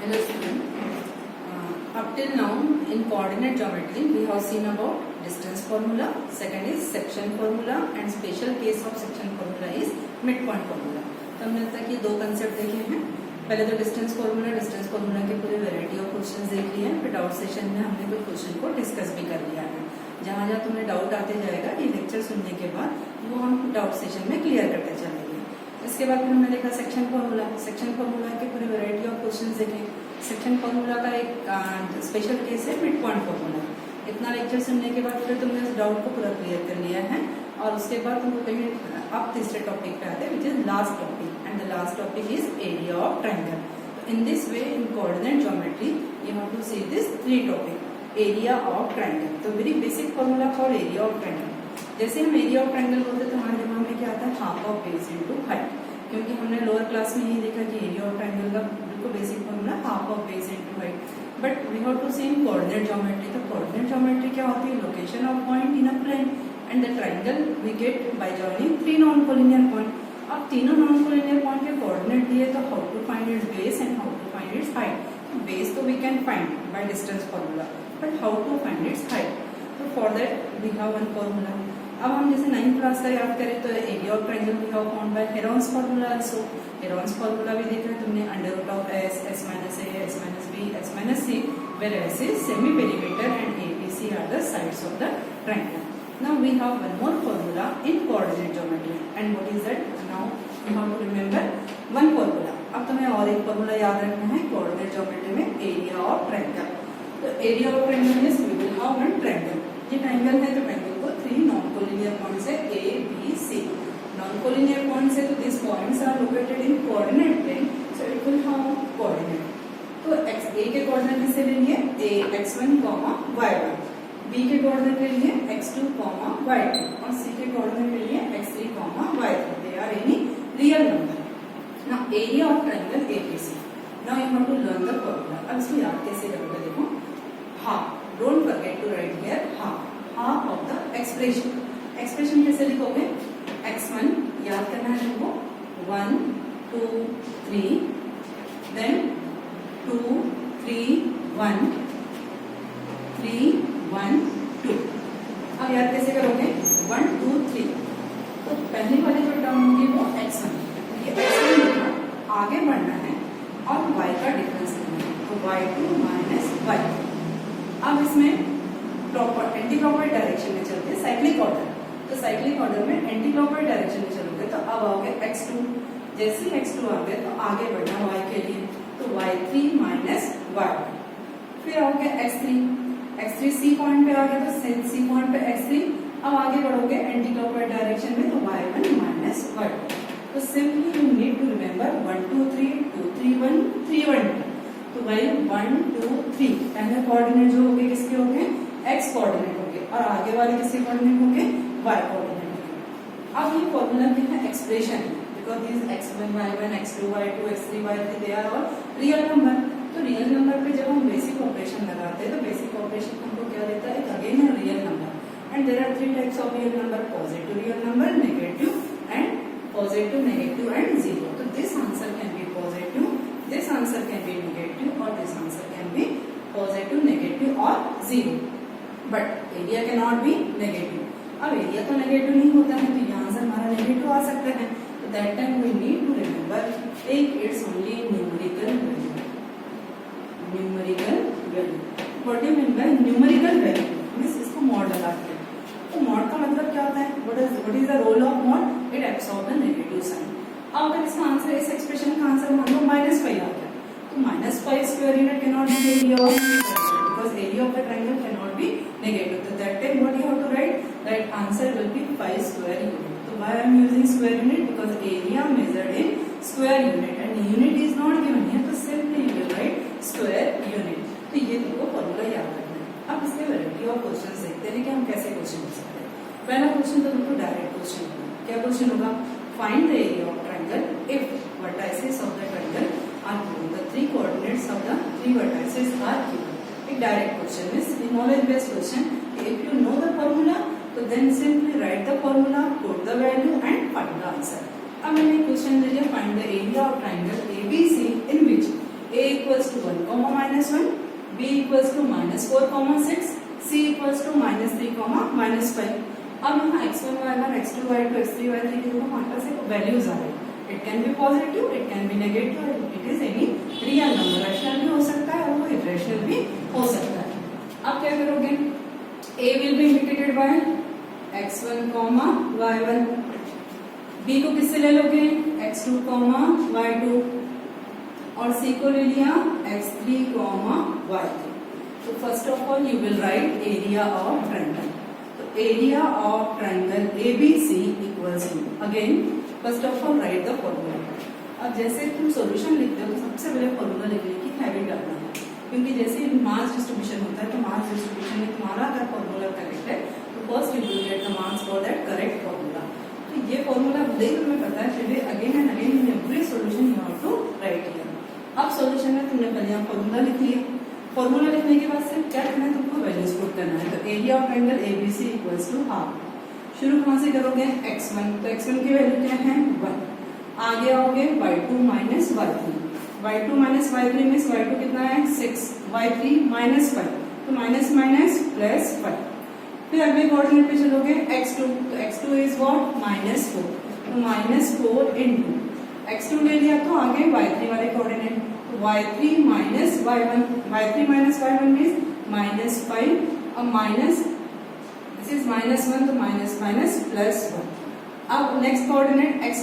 Hello student. Up till now in coordinate geometry we have seen about distance formula, second is section formula and special case of section formula is midpoint formula. तो हमने अब तक ये दो concept देखे हैं. पहले तो डिस्टेंस फार्मूला के पूरे वैरायटी ऑफ क्वेश्चंस देख लिए हैं. फिर डाउट सेशन में हमने कुछ क्वेश्चन को डिस्कस भी कर लिया है. जहाँ जहाँ तुम्हें डाउट आते जाएगा ये लेक्चर सुनने के बाद वो हम डाउट सेशन में क्लियर करते चलेंगे. इसके बाद फिर हमने देखा सेक्शन फार्मूला के पूरे वैरायटी ऑफ क्वेश्चंस देखे. सेक्शन फार्मूला का एक स्पेशल केस है मिड पॉइंट फार्मूला. इतना लेक्चर सुनने के बाद फिर तुमने उस डाउट को पूरा क्लियर कर लिया है और उसके बाद तुमको कहीं अब तीसरे टॉपिक पे आते हैं which is last topic and the last topic is area of triangle. In this way in coordinate geometry you have to see this three topic area of triangle. तो very basic formula for area of triangle. जैसे हम area of triangle बोलते हैं तो हमारे दिमाग में क्या आता है half of base into height. क्योंकि हमने लोअर क्लास में यही देखा कि एरिया ऑफ ट्रायंगल का बिल्कुल basic formula half of base into height. But we have to see in coordinate geometry. तो कोऑर्डिनेट ज्योमेट्री क्या होती है? Location of point in a plane and the triangle we get by joining three non collinear point. अब तीनों non collinear point के coordinate दिए तो how to find its base and how to find its height. Base तो we can find by distance formula but how to find its height. तो for that we have one formula. अब हम जैसे 9th class का याद करें तो area of triangle we have found by Heron's formula. Also Heron's formula भी देखा है तुमने. Under root of s, s minus a, s minus b, s minus c, where s is semi perimeter and a, b, c are the sides of the triangle. Now we have one more formula in coordinate geometry. And what is that? Now you have to remember one formula. अब तुम्हें और एक formula याद रखना है coordinate geometry में area of triangle. तो area of triangle means we will have one triangle. ये ट्रायंगल है तो ट्रायंगल को थ्री नॉन कोलिनियर पॉइंट्स है a, b, c. Non collinear points है तो this points are located in coordinate plane so it will have coordinate. तो x a के coordinate किससे ले लिए? a x1, y1. b के कोऑर्डिनेट ले लिए x2, y2 और c के कोऑर्डिनेट ले लिए x3, y3. They are any real number. Now area of triangle ABC. Now you have to learn the formula. अब इसको याद कैसे करोगे? देखो half. Don't forget to write here half of the expression. Expression कैसे लिखोगे? x1 याद करना है तुमको 1 2 3 देन 2 3 1 3 1 2. अब याद कैसे करोगे? 1 2 3. तो पहली वाली जो टर्म होगी वो x1. ये x1 लिखना, आगे बढ़ना है और y का डिफरेंस लिखना है. तो y2 माइनस y2. अब इसमें प्रॉपर एंटी क्लॉकवाइज डायरेक्शन में चलते हैं साइक्लिक ऑर्डर. तो साइक्लिक ऑर्डर में एंटी क्लॉकवाइज डायरेक्शन में चलोगे तो अब आओगे x2. जैसे ही x2 आ गए तो आगे बढ़ना y के लिए तो y3 माइनस y1. फिर आओगे x3 C पॉइंट पे आ गए तो C पॉइंट पे x3. अब आगे बढ़ोगे एंटी क्लॉकवाइज डायरेक्शन में तो y1 माइनस y2. तो simply you need to remember 1 2 3 2 3 1 3 1 2. तो भाई 1 2 3 पहले कोऑर्डिनेट जो होंगे किसके होंगे? x कोऑर्डिनेट होंगे और आगे वाले किसके कोऑर्डिनेट होंगे? y कोऑर्डिनेट होंगे. अब ये फॉर्मूला क्या है? Expression. Because this x1 y1 x2 y2 x3 y3 they are all real number. तो रियल नंबर पे जब हम बेसिक ऑपरेशन लगाते हैं तो बेसिक ऑपरेशन हमको क्या देता है? अगेन है real number. And there are three types of real number. Positive real number, negative and zero. तो this answer can be positive, this answer can be negative और this answer can be positive, negative और zero. But area can not be negative. अब area तो negative नहीं होता है तो यहाँ से हमारा नेगेटिव आ सकता है. तो that time we need to remember take its only numerical value. Numerical value. What do you mean by numerical value? Means इसको मॉड लगाते हैं. तो मॉड का मतलब क्या होता है? What is the role of mod? It absorb the negative sign. अब अगर इसका आंसर, इस एक्सप्रेशन का आंसर मान लो -5 आ गया तो -5 square unit can not B area of because area of the triangle cannot be negative. So that time what you have to write? That answer will be 5 square unit. So why I am using square unit? Because area measured in square unit and unit is not given here. तो simply you will write square unit. तो ये तुमको formula याद रखना है. अब इसके variety of question देखते हैं कि हम कैसे क्वेश्चन कर सकते हैं. पहला क्वेश्चन तो तुमको डायरेक्ट क्वेश्चन होगा. क्या क्वेश्चन होगा? Find the area of triangle if vertices of the triangle are given. The three coordinates of the three vertices are given. Direct question is knowledge based question. If you know the formula तो then simply write the formula, put the value and find the answer. अब मैंने question ले लिया find the area of triangle ABC in which A equals to 1 1 comma -1, b equals to -4 comma 6, c equals to -3 comma -5। अब यहाँ x1 y1 x2 y2 x3 y3 की जो हमारे पास एक वैल्यूज आ रही है, it can be positive, it can be negative, it is any real number, rational भी हो सकता है और वो इरेशनल भी हो सकता है। अब क्या करोगे, a will be indicated by x1 comma y1, b को किससे ले लोगे x2 कॉमा y2 और c को ले लिया x3 कॉमा y3। तो first of all you will write area of triangle. तो area of triangle ABC equals to, again first of all write the formula. अब जैसे तुम सॉल्यूशन लिखते हो तो सबसे पहले फॉर्मूला लिखने की हैबिट डालना है, क्योंकि जैसे मास डिस्ट्रीब्यूशन होता है तो मास डिस्ट्रीब्यूशन में तुम्हारा अगर फॉर्मूला करेक्ट है तो first you will get the marks for that correct formula. तो ये फॉर्मूला भले ही तुम्हें पता है, फिर भी again and again in every solution you have to write here. अब सॉल्यूशन में तुमने पहले यहाँ फॉर्मूला लिख लिया, फॉर्मूला लिखने के बाद से क्या करना है, तुमको वैल्यूज पुट करना है। तो area of triangle ABC equals to half. शुरू कहाँ से करोगे, x1, तो x1 की वैल्यू क्या है 1, आगे आओगे y2 minus y3, y2 minus y3 means y2 कितना है 6, y3 माइनस 5, तो माइनस माइनस प्लस 5। फिर अगले कोऑर्डिनेट पे चलोगे x2, तो x2 इज व्हाट -4, तो -4 इंटू x2 ले लिया तो आगे y3 वाले कोऑर्डिनेट, तो y3 minus y1, y3 minus y1 means -5, अब माइनस दिस इज -1 तो माइनस माइनस प्लस 1। अब नेक्स्ट कोऑर्डिनेट x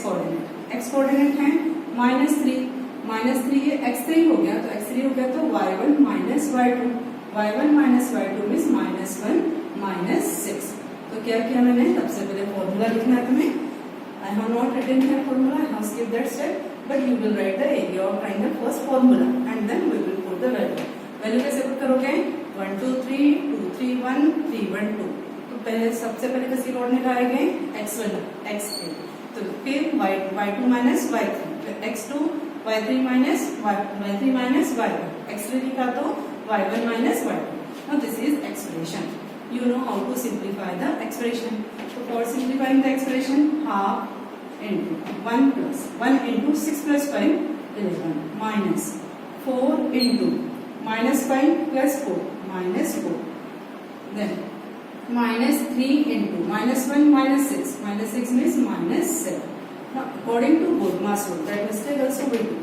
कोऑर्डिनेट है -3 ये x3 हो गया, तो x3 हो गया तो y1 minus y2, y1 minus y2 means -1 -6। तो क्या किया मैंने, सबसे पहले फॉर्मूला लिखना है तुम्हें। I have not written here formula, I have skipped that step, but you will write the area of triangle first formula and then we will put the value. Value कैसे put करोगे, 1 2 3 2 3 1 3 1 2। तो पहले सबसे पहले किसके कोऑर्डिनेट आएंगे x1 x3, तो फिर y2 माइनस y3, फिर x2 y3 minus y1, x3 लिखा तो y1 minus y2। Now this is expression. You know how to simplify the expression. So for simplifying the expression, half into 1 into 6 plus 5 11 minus 4 into -5 plus 4 -4, then -3 into -1 -6 means -7. Now according to Bodmer's rule, that mistake also we do.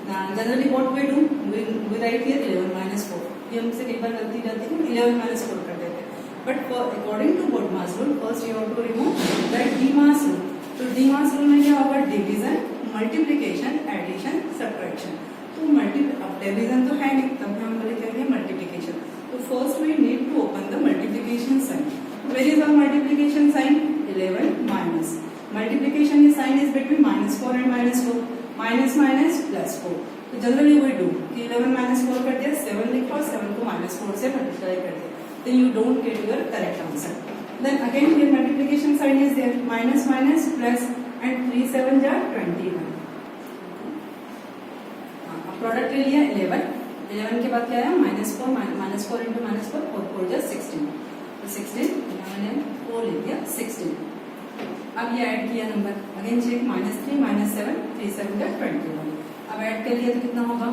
Now generally what we do, we write here 11 minus 4. ये हमसे कई बार गलती जाती है, 11 minus 4 कर देते हैं। But for according to Bodmer's rule, first you have to remove that Demar's rule. तो Demar's rule में क्या होगा, डिवीजन, मल्टीप्लिकेशन, एडिशन, सब्ट्रैक्शन। तो डिवीजन तो है नहीं, तब हम बोले कहेंगे मल्टीप्लिकेशन। तो first we need to open the multiplication sign. Where is our multiplication sign, 11 minus, multiplication की sign is between -4 and -4, minus minus plus 4। तो जनरली वी डू कि 11 माइनस 4 कर दिया, 7 लिखा और 7 को -4 से मल्टीप्लाई कर दिया, then you don't get your correct answer. Then again here multiplication sign is there, minus minus plus and 3 7 are 21. Product ले लिया 11 के बाद क्या है -4 -4 into -4 4 4 जा 16, तो 16 मैंने 4 ले लिया 16। अब ये ऐड किया नंबर, अगेन चेक -3 -7 3 7 जा 21। अब ऐड कर लिया तो कितना होगा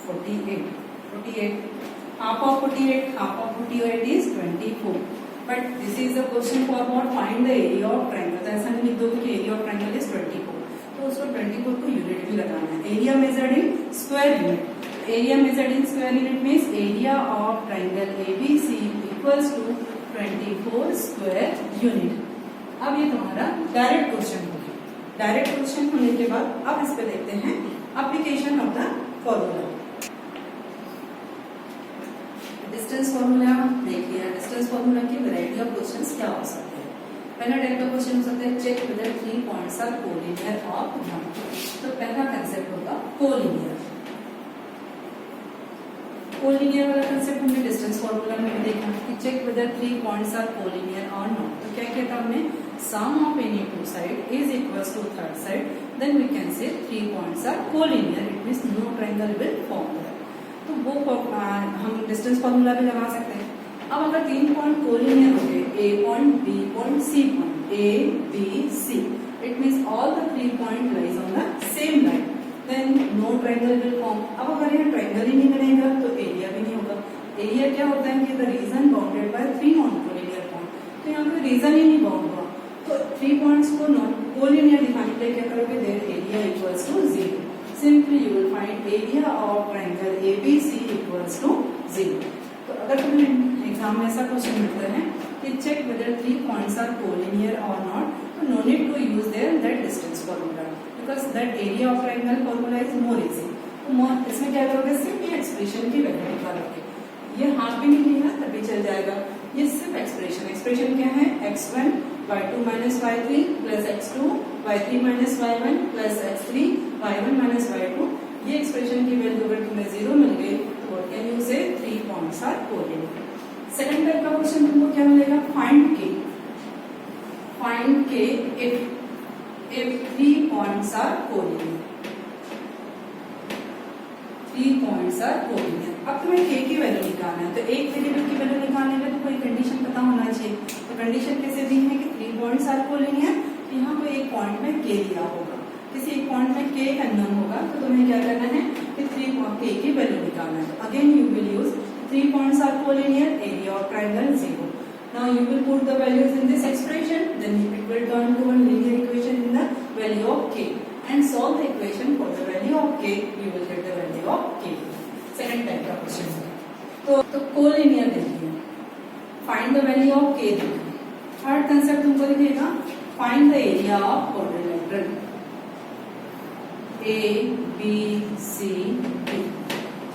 48। Half of 48 is 24. But this is a question for what, find the area of triangle। तो ऐसा नहीं लिख दो कि एरिया ऑफ ट्रायंगल इज 24, तो उसको 24 को यूनिट भी लगाना है। Area measured in square unit, area measured in square unit means area of triangle ABC equals to 24 square unit. अब ये तुम्हारा डायरेक्ट क्वेश्चन हो गया। डायरेक्ट क्वेश्चन होने के बाद अब इस पे देखते हैं application of the formula. Distance formula देख लिया, डिस्टेंस फॉर्मूला की वैरायटी ऑफ क्वेश्चंस क्या हो सकते हैं। पहला टाइप का क्वेश्चन हो सकता है check whether 3 points are collinear of one. तो पहला कंसेप्ट होगा कोलिनियर। कोलिनियर वाला कंसेप्ट हमने डिस्टेंस फॉर्मूला में भी देखा कि check whether 3 points are collinear और नॉट। तो क्या किया था हमने, sum of any two side is equals to third side, then we can say 3 points are collinear, it means no triangle will form. तो वो हम डिस्टेंस फॉर्मूला भी लगा सकते हैं। अब अगर 3 पॉइंट कोलिनियर हो गए, A point, B point, C point, A B C, it means all the 3 point lies on the same line. Triangle will form. अब अगर यहाँ ट्राइंगल ही नहीं बनेगा तो एरिया भी नहीं होगा। एरिया क्या होता है कि the reason bounded by 3 non-collinear point. तो यहाँ पे रीजन ही नहीं बाउंड हुआ, तो 3 पॉइंट्स को नॉन कोलिनियर दिखाने के लिए क्या करोगे, there area equals to 0। Simply you will find area of triangle ABC equals to 0। तो अगर तुम्हें एग्जाम में ऐसा क्वेश्चन मिलता है कि check whether 3 points are collinear और नॉट, तो no need to use there that distance formula, because that area of triangle formula is more easy. तो इसमें क्या करोगे, सिर्फ ये एक्सप्रेशन की वैल्यू निकालोगे। ये हाफ भी नहीं लिया तभी चल जाएगा। ये सिर्फ एक्सप्रेशन क्या है, x1 y2 minus y3 plus x2 y3 minus y1 plus x3 y1 minus y2। ये एक्सप्रेशन की वैल्यू अगर तुम्हें 0 मिल गई तो what can you say, 3 points are collinear. Second type का क्वेश्चन तुमको क्या मिलेगा, find k if 3 points are collinear. 3 points are collinear. अब तुम्हें k की वैल्यू निकालना है, तो एक वेरिएबल की वैल्यू निकालने में तो कोई कंडीशन पता होना चाहिए। तो कंडीशन कैसे दी है कि 3 पॉइंट्स आर कोलिनियर, यहाँ पे एक पॉइंट में k दिया होगा, किसी एक पॉइंट में k अननोन होगा, तो तुम्हें क्या करना है कि 3 k की वैल्यू निकालना है। Again you will use 3 points are collinear, area of triangle 0. Now you will put the values in this expression, then it will turn to one linear equation in the value of k, and solve the equation for the value of k, you will get the value of k. Second type का question है, तो collinear देखिए, find the value of k देखिए। Third concept तुमको दिखेगा, find the area of quadrilateral A B C D।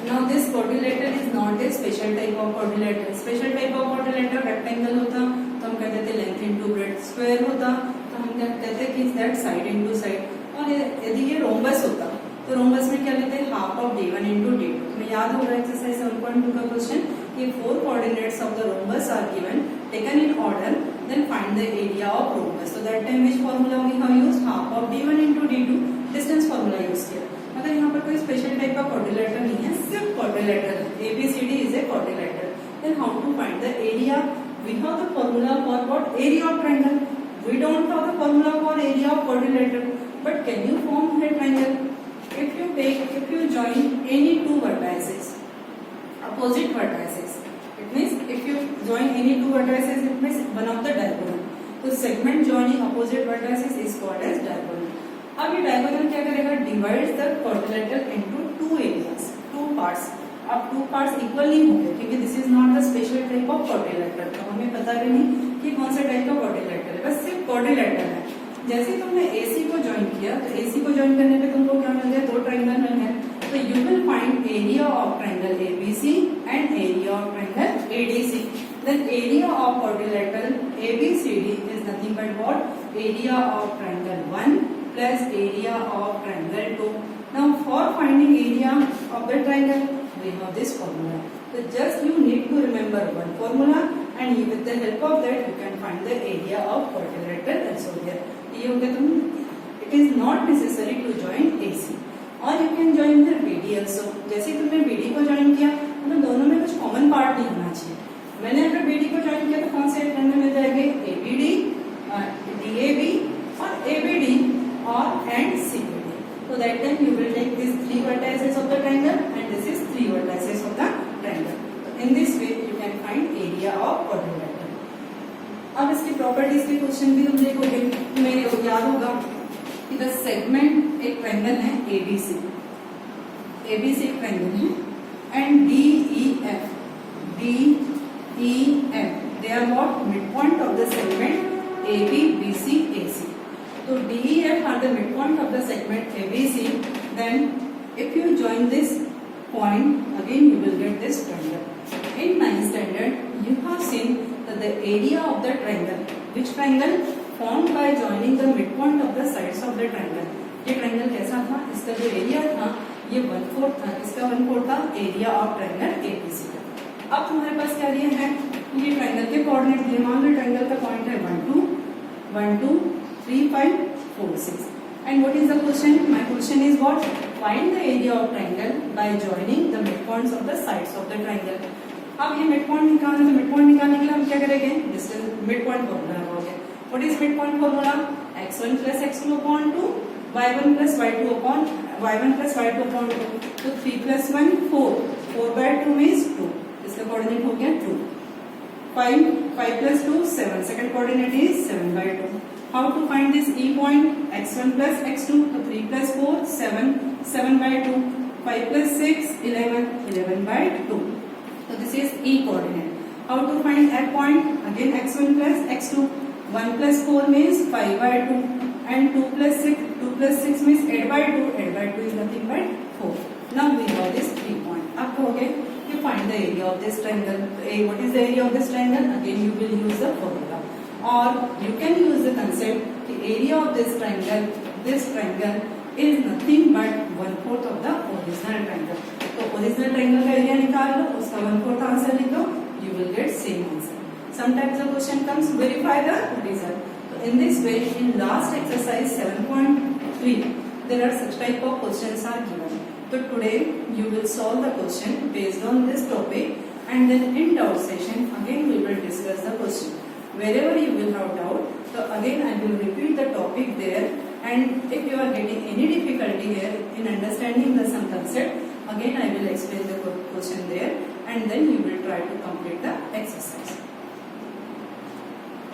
Now this quadrilateral is not a special type of quadrilateral। Special type of quadrilateral rectangle होता तो हम कहते थे length into breadth, square होता तो हम कहते थे कि दैट साइड इनटू साइड, और यदि ये रोम्बस होता तो रोम्बस में क्या लेते हैं, half of d1 into d2। तुम्हें याद होगा एक्सरसाइज 1.2 का क्वेश्चन, ये 4 coordinates of the rhombus are given, taken in order, then find the area of rhombus. तो that time which formula we have used, half of d1 into d2, distance formula use किया। अगर यहाँ पर कोई special type का quadrilateral नहीं है, सिर्फ quadrilateral ABCD is a quadrilateral, then how to find the area, we have the formula for what, area of triangle. We don't have the formula for area of quadrilateral, but can you form a triangle if you join any two vertices, opposite vertices, it means if you join any two vertices, it means one of the diagonal, तो segment joining opposite vertices is called as diagonal। अब ये diagonal क्या करेगा, divides the quadrilateral into 2 areas, 2 parts. अब 2 parts equal नहीं होंगे क्योंकि this is not the special type of quadrilateral, तो हमें पता भी नहीं कि कौन सा टाइप का क्वाड्रिलेटरल है, बस सिर्फ क्वाड्रिलेटरल है। जैसे तुमने AC को ज्वाइन किया तो AC को ज्वाइन करने पे तुमको क्या मिल गया, 2 ट्रायंगल मिल गए, तो you will find area of triangle ABC and area of triangle ADC। Then area of quadrilateral ABCD is nothing but what, area of triangle 1 plus area of triangle 2। Now for finding area of the triangle we have this formula, so just you need to remember one formula and with the help of that you can find the area of quadrilateral also here। ये हो गया तुम, it is not necessary to join AC or you can join the BD also। जैसे तुमने BD को join किया तो दोनों में कुछ कॉमन पार्ट नहीं होना चाहिए। मैंने अगर BD को ज्वाइन किया तो कौन से ट्रायंगल मिल जाएंगे, ABD, DAB और ABD or and CBD। So that time you will take these 3 vertices of the triangle and this is 3 vertices of the triangle। So in this way you can find area of quadrilateral। अब इसकी properties के question भी तुम देखोगे, तुम्हें याद होगा कि द सेगमेंट एक ट्रायंगल है ABC एक ट्रायंगल है and DEF they are what, midpoint of the segment AB BC AC। So DEF are the midpoint of the segment ABC, then if you join this point again you will get this triangle। In 9th standard you have seen that the area of the triangle, which triangle, formed by joining the midpoint of the sides of the triangle। ये triangle कैसा था, इसका जो area था ये 1/4 था, इसका 1/4 था एरिया ऑफ ट्रायंगल ABC का। अब तुम्हारे पास क्या दिया है, ये ट्रायंगल के कोऑर्डिनेट दिए, मान लो ट्रायंगल का पॉइंट है 1 2 3 5 4 6 and what is the question, my question is what, find the area of triangle by joining the midpoints of the sides of the triangle। अब ये midpoint निकालना, तो midpoint निकालने के लिए हम क्या करेंगे, डिस्टेंस midpoint फॉर्मूला लगाओगे। what is midpoint formula, x1 plus x2 upon 2 y1 plus y2 upon y1 plus y2 upon 2. तो 3 plus 1 4. 4 by 2 means 2. इसका कोऑर्डिनेट हो गया 2. 5 plus 2 7. Second coordinate is 7 by 2. How to find this E point? x1 plus x2. So 3 plus 4 7. 7 by 2. 5 plus 6 11. 11 by 2. So this is E coordinate. How to find F point? Again x1 plus x2. 1 plus 4 means 5 by 2 and 2 plus 6 means 8 by 2. 8 by 2 is nothing but 4. Now we have this 3 point. अब कहोगे you find the area of this triangle. What is the area of this triangle? Again you will use the formula, or you can use the concept the area of this triangle is nothing but 1/4 of the original triangle. तो original triangle का area निकाल लो, उसका 1/4 answer लिख दो, you will get same answer. Sometimes the question comes verify the result. So in this way, in last exercise 7.3, there are such type of questions are given. So today you will solve the question based on this topic, and then in doubt session again we will discuss the question. Wherever you will have doubt, so again I will repeat the topic there, and if you are getting any difficulty here in understanding the some concept, again I will explain the question there, and then you will try to complete the exercise.